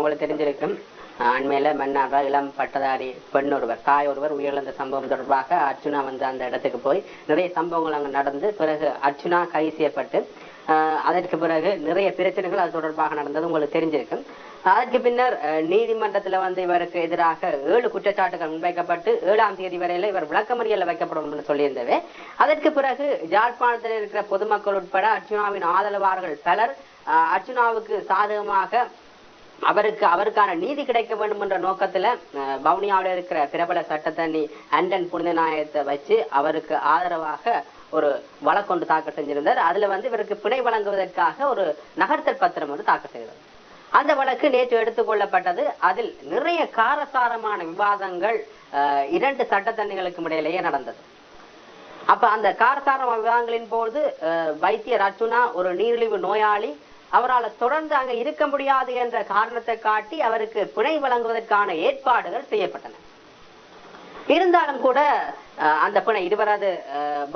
உங்களுக்கு தெரிஞ்சிருக்கும். அண்மையில மன்னார் இளம் பட்டதாரி பெண் ஒருவர் தாய் ஒருவர் உயிரிழந்த சம்பவம் தொடர்பாக அர்ச்சுனா வந்து அந்த இடத்துக்கு போய் நிறைய சம்பவங்கள் அங்கு நடந்து பிறகு அர்ச்சுனா கைது செய்யப்பட்டு அதற்கு பிறகு நிறைய பிரச்சனைகள் அது தொடர்பாக நடந்தது உங்களுக்கு தெரிஞ்சிருக்கும். அதற்கு பின்னர் நீதிமன்றத்துல வந்து இவருக்கு எதிராக 7 குற்றச்சாட்டுகள் முன்வைக்கப்பட்டு 7ஆம் தேதி வரையில இவர் விளக்கமறியல்ல வைக்கப்படும் என்று சொல்லியிருந்தவே. அதற்கு பிறகு யாழ்ப்பாணத்தில் இருக்கிற பொதுமக்கள் உட்பட அர்ச்சுனாவின் ஆதரவாளர்கள் பலர் அர்ச்சுனாவுக்கு சாதகமாக அவருக்கான நீதி கிடைக்க வேண்டும் என்ற நோக்கத்துல வவுனியாவில் இருக்கிற பிரபல சட்டத்தண்ணி அண்டன் புனிதநாயகத்தை வச்சு அவருக்கு ஆதரவாக ஒரு வழக்கொண்டு தாக்கல் செஞ்சிருந்தார். அதுல வந்து இவருக்கு பிணை வழங்குவதற்காக ஒரு நகர்த்தல் பத்திரம் வந்து தாக்கல் செய்தார். அந்த வழக்கு நேற்று எடுத்துக் கொள்ளப்பட்டது. அதில் நிறைய காரசாரமான விவாதங்கள் 2 சட்டத்தண்ணிகளுக்கும் இடையிலேயே நடந்தது. அப்ப அந்த காரசார விவாதங்களின் போது வைத்தியர் அர்ச்சுனா ஒரு நீரிழிவு நோயாளி, அவரால் தொடர்ந்து அங்க இருக்க முடியாது என்ற காரணத்தை காட்டி அவருக்கு பிணை வழங்குவதற்கான ஏற்பாடுகள் செய்யப்பட்டன. இருந்தாலும் கூட அந்த பிணை இருவரது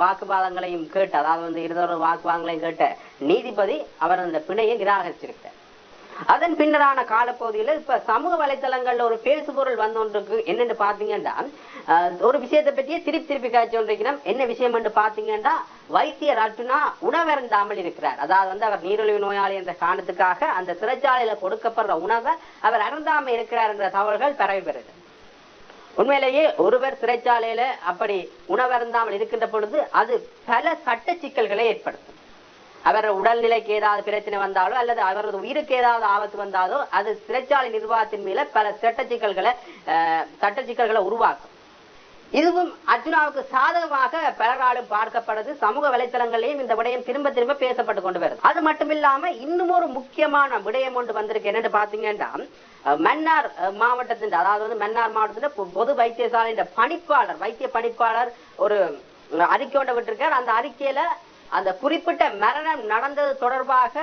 வாக்குவாதங்களையும் கேட்டு, அதாவது வந்து இருவரது வாக்குவாதங்களையும் கேட்ட நீதிபதி அவர் அந்த பிணையை நிராகரிச்சிருக்கிறார். அதன் பின்னரான காலப்பகுதியில் இப்ப சமூக வலைத்தளங்கள்ல ஒரு பேசுபொருள் வந்தொன்றுக்கு என்னன்னு பாத்தீங்கன்னா, ஒரு விஷயத்தை பற்றியே திருப்பி காய்ச்சோன்றிருக்கிறோம். என்ன விஷயம் என்று பாத்தீங்கன்னா, வைத்தியர் அர்ச்சுனா உணவருந்தாமல் இருக்கிறார். அதாவது வந்து அவர் நீரிழிவு நோயாளி என்ற காரணத்துக்காக அந்த சிறைச்சாலையில கொடுக்கப்படுற உணவை அவர் அருந்தாமல் இருக்கிறார் என்ற தகவல்கள் பரவி வருது. உண்மையிலேயே ஒருவர் சிறைச்சாலையில அப்படி உணவருந்தாமல் இருக்கின்ற பொழுது அது பல சட்ட சிக்கல்களை ஏற்படுத்தும். அவர் உடல்நிலைக்கு ஏதாவது பிரச்சனை வந்தாலோ அல்லது அவரது உயிருக்கு ஏதாவது ஆபத்து வந்தாலோ அது சிறைச்சாலை நிர்வாகத்தின் மேல பல சட்ட சிக்கல்களை உருவாக்கும். இதுவும் அர்ச்சுனாவுக்கு சாதகமாக பலராலும் பார்க்கப்படுது. சமூக வலைத்தளங்களையும் இந்த விடயம் திரும்ப பேசப்பட்டு கொண்டு வருது. அது மட்டும் இல்லாம இன்னும் ஒரு முக்கியமான விடயம் ஒன்று வந்திருக்கு. என்னன்னு பாத்தீங்கன்னா, மன்னார் மாவட்டத்தின், அதாவது வந்து மன்னார் மாவட்டத்தின் பொது வைத்தியசாலையின் வைத்திய பணிப்பாளர் ஒரு அறிக்கை ஒன்று விட்டிருக்கார். அந்த அறிக்கையில அந்த குறிப்பிட்ட மரணம் நடந்தது தொடர்பாக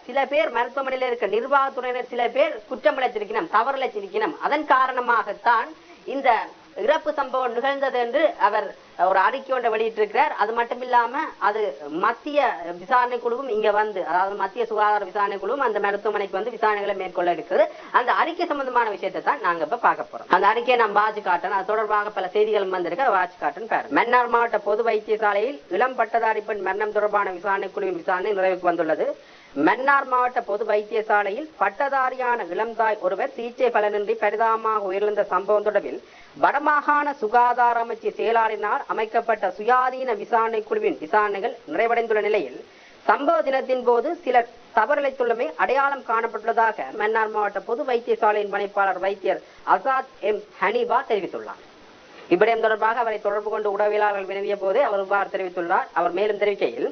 சில பேர் மருத்துவமனையில் இருக்க நிர்வாகத்துறையினர் சில பேர் குற்றம் இழைச்சிருக்கணும், தவறிழைச்சிருக்கணும். அதன் காரணமாகத்தான் இந்த இறப்பு சம்பவம் நிகழ்ந்தது என்று அவர் ஒரு அறிக்கை ஒன்றை வெளியிட்டிருக்கிறார். அது மட்டும் இல்லாம அது மத்திய விசாரணை குழுவும் இங்க வந்து, அதாவது மத்திய சுகாதார விசாரணை குழுவும் அந்த மருத்துவமனைக்கு வந்து விசாரணைகளை மேற்கொள்ள இருக்குது. அந்த அறிக்கை சம்பந்தமான விஷயத்தை தான் நாங்க இப்ப பார்க்க போறோம். அந்த அறிக்கையை நான் வாட்சி காட்டுறேன். அது தொடர்பாக பல செய்திகள் வந்திருக்கு, வாட்சி காட்டுன்னு பாரு. மன்னார் மாவட்ட பொது வைத்தியசாலையில் இளம் பட்டதாரி பெண் மரணம் தொடர்பான விசாரணை குழுவின் விசாரணை நிறைவுக்கு வந்துள்ளது. மன்னார் மாவட்ட பொது வைத்தியசாலையில் பட்டதாரியான இளம்தாய் ஒருவர் சிகிச்சை பலனின்றி பரிதாபமாக உயிரிழந்த சம்பவம் தொடர்பில் வடமாகாண சுகாதார அமைச்சு செயலாளரினால் அமைக்கப்பட்ட சுயாதீன விசாரணை குழுவின் விசாரணைகள் நிறைவடைந்துள்ள நிலையில் சம்பவ தினத்தின் போது சிலர் தவறிழைத்துள்ளமை அடையாளம் காணப்பட்டுள்ளதாக மன்னார் மாவட்ட பொது வைத்தியசாலையின் பணிப்பாளர் வைத்தியர் அசாத் எம் ஹனீபா தெரிவித்துள்ளார். இவ்விடயம் தொடர்பாக அவரை தொடர்பு கொண்டு உடவியலாளர்கள் வினவிய போது அவர் இவ்வாறு தெரிவித்துள்ளார். அவர் மேலும் தெரிவிக்கையில்,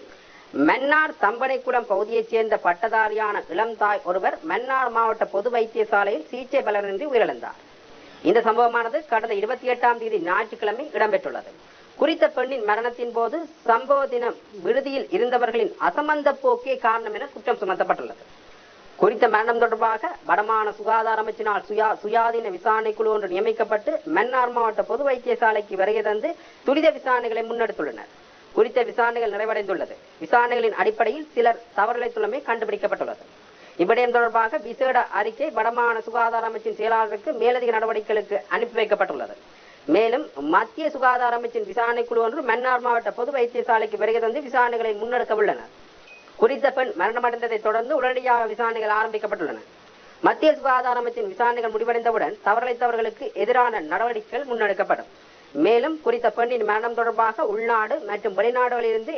மன்னார் தம்பனைக்குளம் பகுதியைச் சேர்ந்த பட்டதாரியான இளம்தாய் ஒருவர் மன்னார் மாவட்ட பொது வைத்தியசாலையில் சிகிச்சை பலனின்றி உயிரிழந்தார். இந்த சம்பவமானது கடந்த 28ஆம் தேதி ஞாயிற்றுக்கிழமை இடம்பெற்றுள்ளது. குறித்த பெண்ணின் மரணத்தின் போது சம்பவ தினம் விடுதியில் இருந்தவர்களின் அசமந்த போக்கே காரணம் என குற்றம் சுமத்தப்பட்டுள்ளது. குறித்த மரணம் தொடர்பாக வடமாகாண சுகாதார அமைச்சினால் சுயாதீன விசாரணை குழு ஒன்று நியமிக்கப்பட்டு மன்னார் மாவட்ட பொது வைத்தியசாலைக்கு வருகை தந்து துரித விசாரணைகளை முன்னெடுத்துள்ளனர். குறித்த விசாரணைகள் நிறைவடைந்துள்ளது. விசாரணைகளின் அடிப்படையில் சிலர் தவறிழைத்துள்ளமை கண்டுபிடிக்கப்பட்டுள்ளது. இவ்விடயம் தொடர்பாக விசேட அறிக்கை வடமாகாண சுகாதார அமைச்சின் செயலாளருக்கு மேலதிக நடவடிக்கைகளுக்கு அனுப்பி வைக்கப்பட்டுள்ளது. மேலும் மத்திய சுகாதார அமைச்சின் விசாரணை குழு ஒன்று மன்னார் மாவட்ட பொது வைத்தியசாலைக்கு வருகை தந்து விசாரணைகளை முன்னெடுக்க உள்ளனர். குறித்த பெண் மரணமடைந்ததை தொடர்ந்து உடனடியாக விசாரணைகள் ஆரம்பிக்கப்பட்டுள்ளன. மத்திய சுகாதார அமைச்சின் விசாரணைகள் முடிவடைந்தவுடன் தவறிழைத்தவர்களுக்கு எதிரான நடவடிக்கைகள் முன்னெடுக்கப்படும். மேலும் குறித்த பெண்ணின் மரணம் தொடர்பாக உள்நாடு மற்றும் வெளிநாடுகளில் இருந்து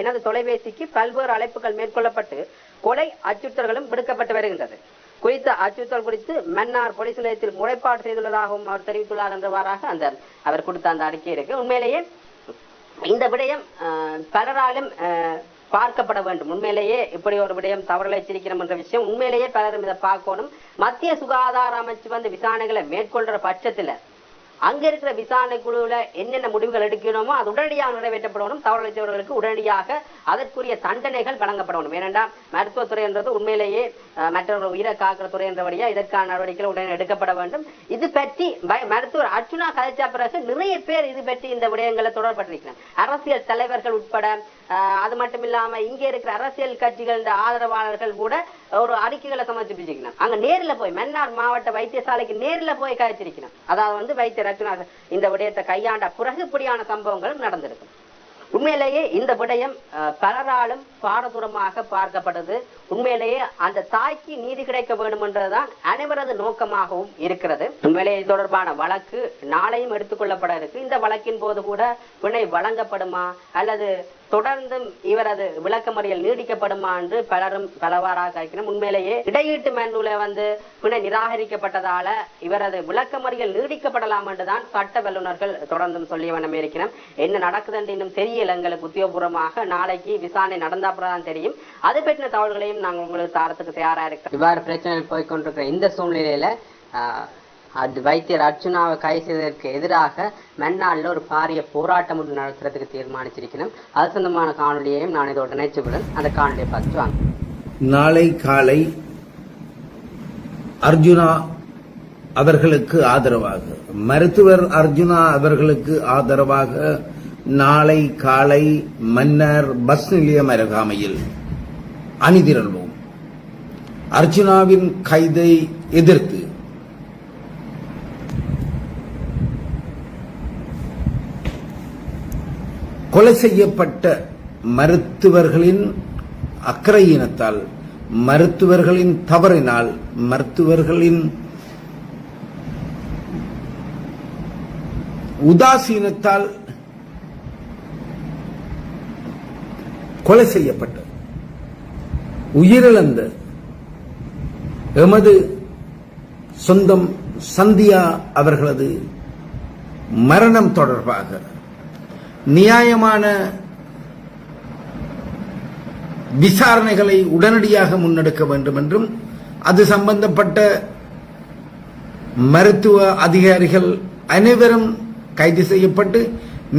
எனது தொலைபேசிக்கு பல்வேறு அழைப்புகள் மேற்கொள்ளப்பட்டு கொலை அச்சுறுத்தல்களும் விடுக்கப்பட்டு வருகின்றது. குறித்த அச்சுறுத்தல் குறித்து மன்னார் போலீஸ் நிலையத்தில் முறைப்பாடு செய்துள்ளதாகவும் அவர் தெரிவித்துள்ளார் என்றவாறாக அவர் கொடுத்த அந்த அறிக்கை இருக்கு. உண்மையிலேயே இந்த விடயம் பலராலும் பார்க்கப்பட வேண்டும். உண்மையிலேயே இப்படி ஒரு விடயம் தவறிழைச்சிருக்கிறோம் என்ற விஷயம் உண்மையிலேயே பலரும் இதை பார்க்கணும். மத்திய சுகாதார அமைச்சு வந்து விசாரணைகளை மேற்கொள்ற பட்சத்துல அங்க இருக்கிற விசாரணை குழுவுல என்னென்ன முடிவுகள் எடுக்கணுமோ அது உடனடியாக நிறைவேற்றப்படணும். தவறிழைத்தவர்களுக்கு உடனடியாக அதற்குரிய தண்டனைகள் வழங்கப்படணும். ஏனென்றால் மருத்துவத்துறை என்றது உண்மையிலேயே மற்றவர்கள் உயிரை காக்கிற துறை என்றபடியா இதற்கான நடவடிக்கைகள் உடனே எடுக்கப்பட வேண்டும். இது பற்றி மருத்துவர் அர்ச்சுனா கதைச்சா பிறகு நிறைய பேர் இது பற்றி இந்த விடயங்களை தொடர்பட்டிருக்கிறார். அரசியல் தலைவர்கள் உட்பட, அது மட்டும் இல்லாம இங்கே இருக்கிற அரசியல் கட்சிகள் ஆதரவாளர்கள் கூட ஒரு அறிக்கைகளை சமர்ப்பிச்சிருக்கணும். அங்க நேர்ல போய் மன்னார் மாவட்ட வைத்தியசாலைக்கு நேர்ல போய் காய்ச்சிருக்கணும். அதாவது வந்து வைத்தியர் ரச்சனா இந்த விடயத்தை கையாண்ட பிறகு இப்படியான சம்பவங்கள் நடந்திருக்கும். உண்மையிலேயே இந்த விடயம் பலராலும் பாரதூரமாக பார்க்கப்பட்டது. உண்மையிலேயே அந்த தாய்க்கு நீதி கிடைக்க வேண்டும் என்றதுதான் அனைவரது நோக்கமாகவும் இருக்கிறது. உண்மையிலேயே தொடர்பான வழக்கு நாளையும் எடுத்துக்கொள்ளப்பட இருக்கு. இந்த வழக்கின் போது கூட பிணை வழங்கப்படுமா அல்லது தொடர்ந்தும் இவரது விளக்கமறியல் நீடிக்கப்படுமா என்று பலரும் பலவாறாக கருக்கணும். உண்மையிலேயே இடையீட்டு மனுல வந்து பிணை நிராகரிக்கப்பட்டதால இவரது விளக்கமறியல் நீடிக்கப்படலாம் என்றுதான் சட்ட வல்லுநர்கள் தொடர்ந்தும் சொல்லி வண்ணம் இருக்கிறோம். என்ன நடக்குது இன்னும் தெரியல எங்களுக்கு உத்தியோகபூர்வமாக. நாளைக்கு விசாரணை நடந்தப்பதான் தெரியும். அது பற்றின தகவல்களையும் நாங்கள் உங்களுக்கு தாரத்துக்கு தயாரா இருக்கோம். இவ்வாறு பிரச்சனைகள் போய்கொண்டிருக்கிற இந்த சூழ்நிலையில அது வைத்தியர் அர்ச்சுனாவை கைது செய்வதற்கு எதிராக மன்னாளில் ஒரு பாரிய போராட்டம் ஒன்று நடத்துறதுக்கு தீர்மானிச்சிருக்கணும். அது சொந்தமான காணொலியையும் நான் இதோட நினைச்சுவிடும். அந்த காணொலியை பார்த்து வாங்க. நாளை காலை அர்ஜுனா அவர்களுக்கு ஆதரவாக, மருத்துவர் அர்ஜுனா அவர்களுக்கு ஆதரவாக நாளை காலை மன்னர் பஸ் நிலையம் அருகாமையில் அணிதிரள்வோம். அர்ஜுனாவின் கைதை எதிர்த்து கொலை செய்யப்பட்ட மருத்துவர்களின் அக்கறையினத்தால், மருத்துவர்களின் தவறினால், மருத்துவர்களின் உதாசீனத்தால் கொலை செய்யப்பட்ட, உயிரிழந்த எமது சொந்தம் சந்தியா அவர்களது மரணம் தொடர்பாக நியாயமான விசாரணைகளை உடனடியாக முன்னெடுக்க வேண்டும் என்றும், அது சம்பந்தப்பட்ட மருத்துவ அதிகாரிகள் அனைவரும் கைது செய்யப்பட்டு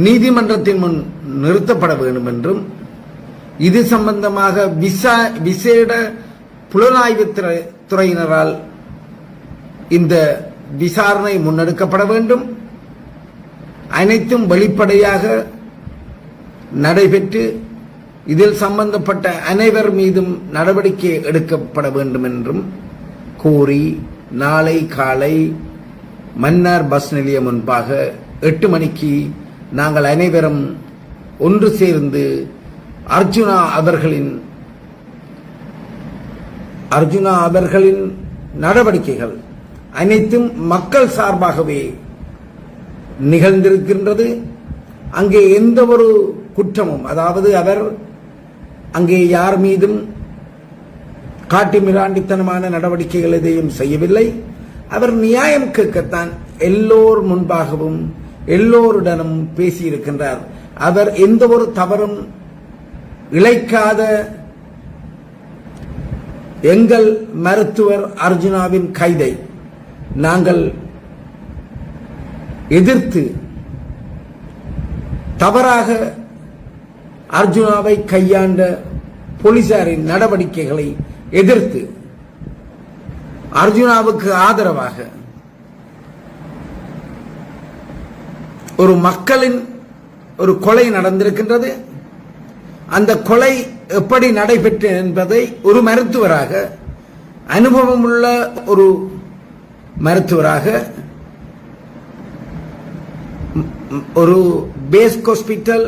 நீதிமன்றத்தின் முன் நிறுத்தப்பட வேண்டும் என்றும், இது சம்பந்தமாக விசேட புலனாய்வு துறையினரால் இந்த விசாரணை முன்னெடுக்கப்பட வேண்டும். அனைத்தும் வெளிப்படையாக நடைபெற்று இதில் சம்பந்தப்பட்ட அனைவர் மீதும் நடவடிக்கை எடுக்கப்பட வேண்டும் என்றும் கூறி, நாளை காலை மன்னார் பஸ் நிலையம் முன்பாக 8 மணிக்கு நாங்கள் அனைவரும் ஒன்று சேர்ந்து அர்ஜுனா அவர்களின் நடவடிக்கைகள் அனைத்தும் மக்கள் சார்பாகவே நிகழ்ந்திருக்கின்றது. அங்கே எந்த ஒரு குற்றமும், அதாவது அவர் அங்கே யார் மீதும் காட்டு மிராண்டித்தனமான நடவடிக்கைகள் எதையும் செய்யவில்லை. அவர் நியாயம் கேட்கத்தான் எல்லோர் முன்பாகவும் எல்லோருடனும் பேசியிருக்கின்றார். அவர் எந்த ஒரு தவறும் இழைக்காத எங்கள் மருத்துவர் அர்ஜுனாவின் கைதை நாங்கள் எதிர்த்து, தவறாக அர்ஜுனாவை கையாண்ட போலீசாரின் நடவடிக்கைகளை எதிர்த்து, அர்ஜுனாவுக்கு ஆதரவாக ஒரு மக்களின் ஒரு கொலை நடந்திருக்கின்றது. அந்த கொலை எப்படி நடைபெற்றது என்பதை ஒரு மருத்துவராக, அனுபவமுள்ள ஒரு மருத்துவராக, ஒரு பேஸ் ஹாஸ்பிட்டல்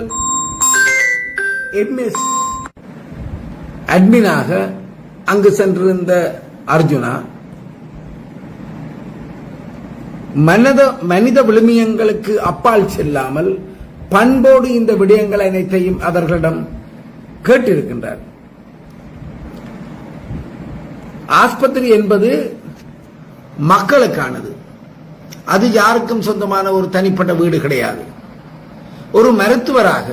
எம்எஸ் அட்மினாக அங்கு சென்றிருந்த அர்ஜுனா மனித விழுமியங்களுக்கு அப்பால் செல்லாமல் பண்போடு இந்த விடயங்கள் அனைத்தையும் அவர்களிடம் கேட்டிருக்கின்றார். ஆஸ்பத்திரி என்பது மக்களுக்கானது. அது யாருக்கும் சொந்தமான ஒரு தனிப்பட்ட வீடு கிடையாது. ஒரு மருத்துவராக,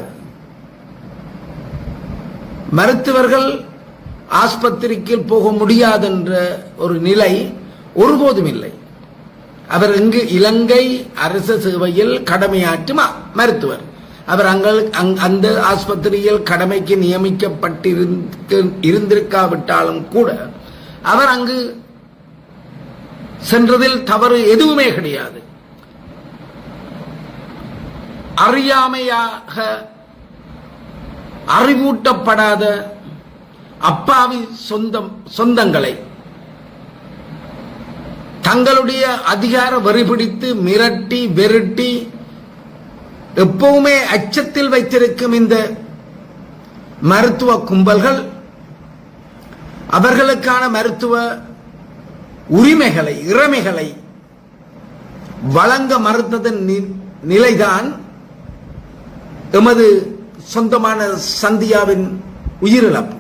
மருத்துவர்கள் ஆஸ்பத்திரிக்கு போக முடியாதென்ற ஒரு நிலை ஒருபோதும் இல்லை. அவர் இங்கு இலங்கை அரசு சேவையில் கடமையாற்றும் மருத்துவர். அவர் அந்த ஆஸ்பத்திரியில் கடமைக்கு நியமிக்கப்பட்டிருந்திருக்காவிட்டாலும் கூட அவர் அங்கு சென்றதில் தவறு எதுவுமே கிடையாது. அறியாமையாக அறிவூட்டப்படாத அப்பாவி சொந்தங்களை தங்களுடைய அதிகார வரி பிடித்து மிரட்டி வெருட்டி எப்பவுமே அச்சத்தில் வைத்திருக்கும் இந்த மருத்துவ கும்பல்கள் அவர்களுக்கான மருத்துவ உரிமைகளை இறமைகளை வழங்க மறுத்ததன் நிலைதான் எமது சொந்தமான சந்தியாவின் உயிரிழப்பு.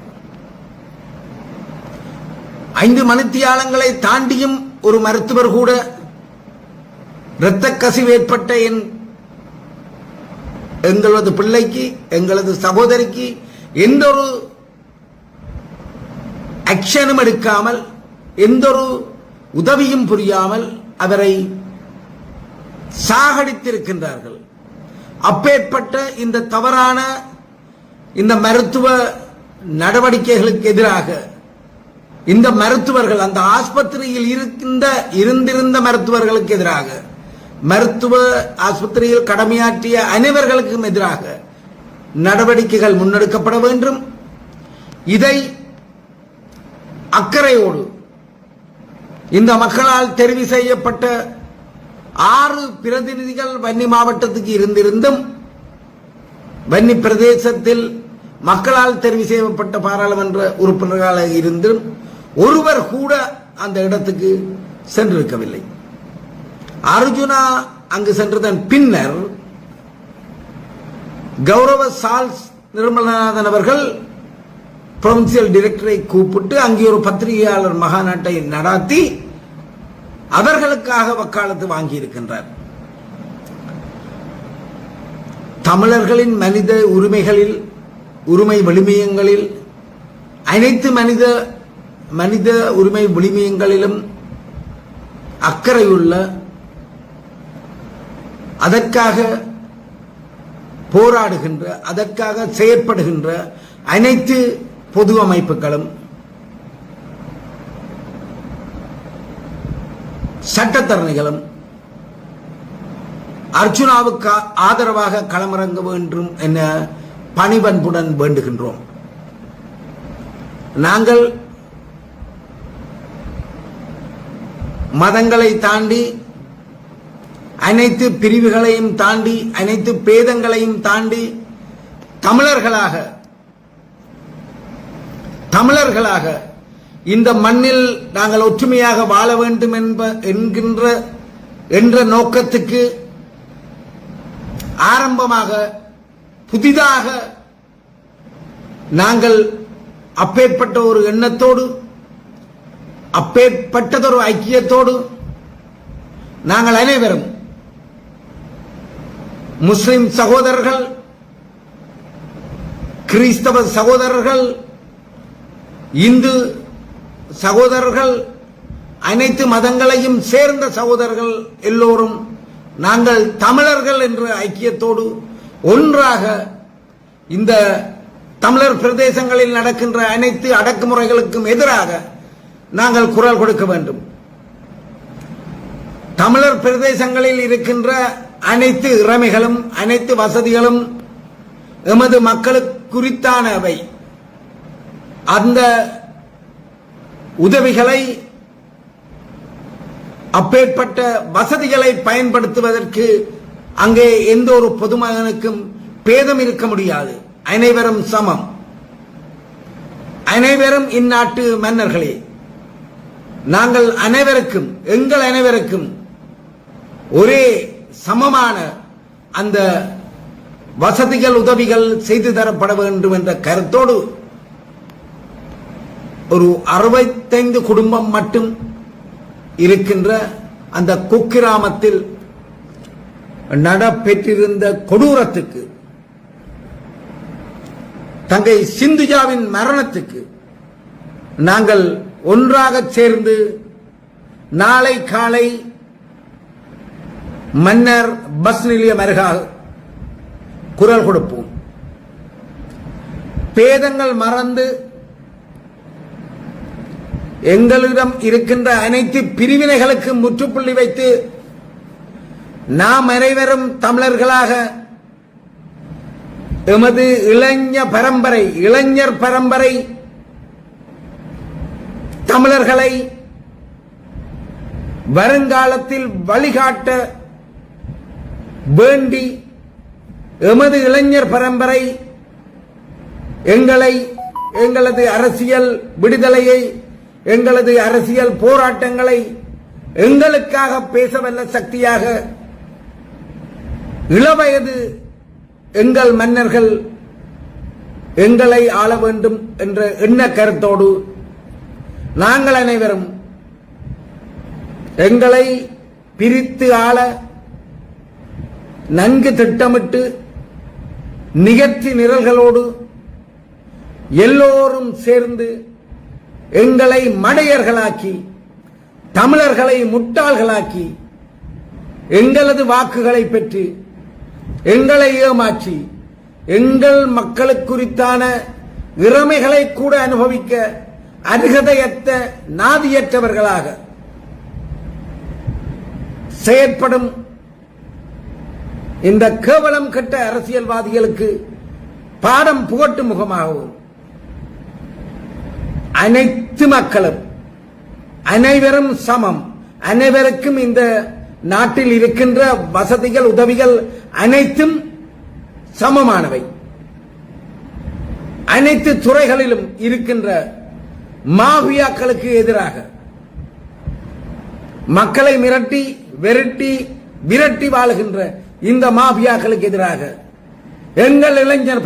5 மணித்தியாலங்களை தாண்டியும் ஒரு மருத்துவர் கூட இரத்த கசிவு ஏற்பட்ட எங்களது பிள்ளைக்கு எங்களது சகோதரிக்கு எந்த ஒரு ஆக்ஷனும் எடுக்காமல் எந்த ஒரு உதவியும் புரியாமல் அவரை சாகடித்திருக்கின்றார்கள். அப்பேற்பட்ட இந்த தவறான இந்த மருத்துவ நடவடிக்கைகளுக்கு எதிராக இந்த மருத்துவர்கள் அந்த ஆஸ்பத்திரியில் இருந்திருந்த மருத்துவர்களுக்கு எதிராக மருத்துவ ஆஸ்பத்திரியில் கடமையாற்றிய அனைவர்களுக்கும் எதிராக நடவடிக்கைகள் முன்னெடுக்கப்பட வேண்டும். இதை அக்கறையோடு இந்த மக்களால் தெரிவு செய்யப்பட்ட 6 பிரதிநிதிகள் வன்னி மாவட்டத்துக்கு இருந்திருந்தும் வன்னி பிரதேசத்தில் மக்களால் தெரிவு செய்யப்பட்ட பாராளுமன்ற உறுப்பினர்களாக இருந்தும் ஒருவர் கூட அந்த இடத்துக்கு சென்றிருக்கவில்லை. அர்ஜுனா அங்கு சென்றதன் பின்னர் கௌரவ சால்ஸ் நிர்மலநாதன் அவர்கள் புரொவின்சியல் டைரக்டரை கூப்பிட்டு அங்கே ஒரு பத்திரிகையாளர் மகாநாட்டை நடாத்தி அவர்களுக்காக வக்காலத்து வாங்கி இருக்கின்றார். தமிழர்களின் மனித உரிமைகளில் உரிமை விழுமியங்களில் அனைத்து மனித உரிமை விழுமியங்களிலும் அக்கறையுள்ள அதற்காக போராடுகின்ற அதற்காக செயற்படுகின்ற அனைத்து பொது அமைப்புகளும் சட்டத்தரணிகளும் அர்ஜுனாவுக்கு ஆதரவாக களமிறங்க வேண்டும் என பணிவன்புடன் வேண்டுகின்றோம். நாங்கள் மதங்களை தாண்டி அனைத்து பிரிவுகளையும் தாண்டி அனைத்து பேதங்களையும் தாண்டி தமிழர்களாக இந்த மண்ணில் நாங்கள் ஒற்றுமையாக வாழ வேண்டும் என்ற நோக்கத்துக்கு ஆரம்பமாக புதிதாக நாங்கள் அப்பேற்பட்ட ஒரு எண்ணத்தோடு அப்பேற்பட்டதொரு ஐக்கியத்தோடு நாங்கள் அனைவரும் முஸ்லிம் சகோதரர்கள் கிறிஸ்தவ சகோதரர்கள் இந்து சகோதரர்கள் அனைத்து மதங்களையும் சேர்ந்த சகோதரர்கள் எல்லோரும் நாங்கள் தமிழர்கள் என்ற ஐக்கியத்தோடு ஒன்றாக இந்த தமிழர் பிரதேசங்களில் நடக்கின்ற அனைத்து அடக்குமுறைகளுக்கும் எதிராக நாங்கள் குரல் கொடுக்க வேண்டும். தமிழர் பிரதேசங்களில் இருக்கின்ற அனைத்து இறமைகளும் அனைத்து வசதிகளும் எமது மக்களுக்கு குறித்தானவை. அந்த உதவிகளை அப்பேற்பட்ட வசதிகளை பயன்படுத்துவதற்கு அங்கே எந்த ஒரு பொதுமகனுக்கும் பேதம் இருக்க முடியாது. அனைவரும் சமம். அனைவரும் இந்நாட்டு மன்னர்களே. நாங்கள் அனைவருக்கும் எங்கள் அனைவருக்கும் ஒரே சமமான அந்த வசதிகள் உதவிகள் செய்து தரப்பட வேண்டும் என்ற கருத்தோடு ஒரு 65 குடும்பம் மட்டும் இருக்கின்ற அந்த குக்கிராமத்தில் நடைபெற்றிருந்த கொடூரத்துக்கு தங்கை சிந்துஜாவின் மரணத்துக்கு நாங்கள் ஒன்றாக சேர்ந்து நாளை காலை மன்னர் பஸ் நிலையம் அருகாக குரல் கொடுப்போம். பேதங்கள் மறந்து எங்களிடம் இருக்கின்ற அனைத்து பிரிவினைகளுக்கு முற்றுப்புள்ளி வைத்து நாம் அனைவரும் தமிழர்களாக எமது இளைஞர் பரம்பரை தமிழர்களை வருங்காலத்தில் வழிகாட்ட வேண்டி எமது இளைஞர் பரம்பரை எங்களது அரசியல் விடுதலையை, எங்களது அரசியல் போராட்டங்களை எங்களுக்காக பேசவல்ல சக்தியாக இளவயது எங்கள் மன்னர்கள் எங்களை ஆள வேண்டும் என்ற எண்ண கருத்தோடு நாங்கள் அனைவரும் எங்களை பிரித்து ஆள நன்கு திட்டமிட்டு நிகழ்ச்சி நிரல்களோடு எல்லோரும் சேர்ந்து எங்களை மடையர்களாக்கி, தமிழர்களை முட்டாள்களாக்கி, எங்களது வாக்குகளை பெற்று எங்களை ஏமாற்றி எங்கள் மக்களுக்குரித்தான இறமைகளை கூட அனுபவிக்க அருகதையற்ற நாதியற்றவர்களாக செயற்படும் இந்த கேவலம் கெட்ட அரசியல்வாதிகளுக்கு பாடம் புகட்டும் முகமாகவும் அனைத்து மக்களும் அனைவரும் சமம், அனைவருக்கும் இந்த நாட்டில் இருக்கின்ற வசதிகள் உதவிகள் அனைத்தும் சமமானவை, அனைத்து துறைகளிலும் இருக்கின்ற மாஃபியாக்களுக்கு எதிராக மக்களை மிரட்டி விரட்டி வாழுகின்ற இந்த மாஃபியாக்களுக்கு எதிராக எங்கள் இளைஞர்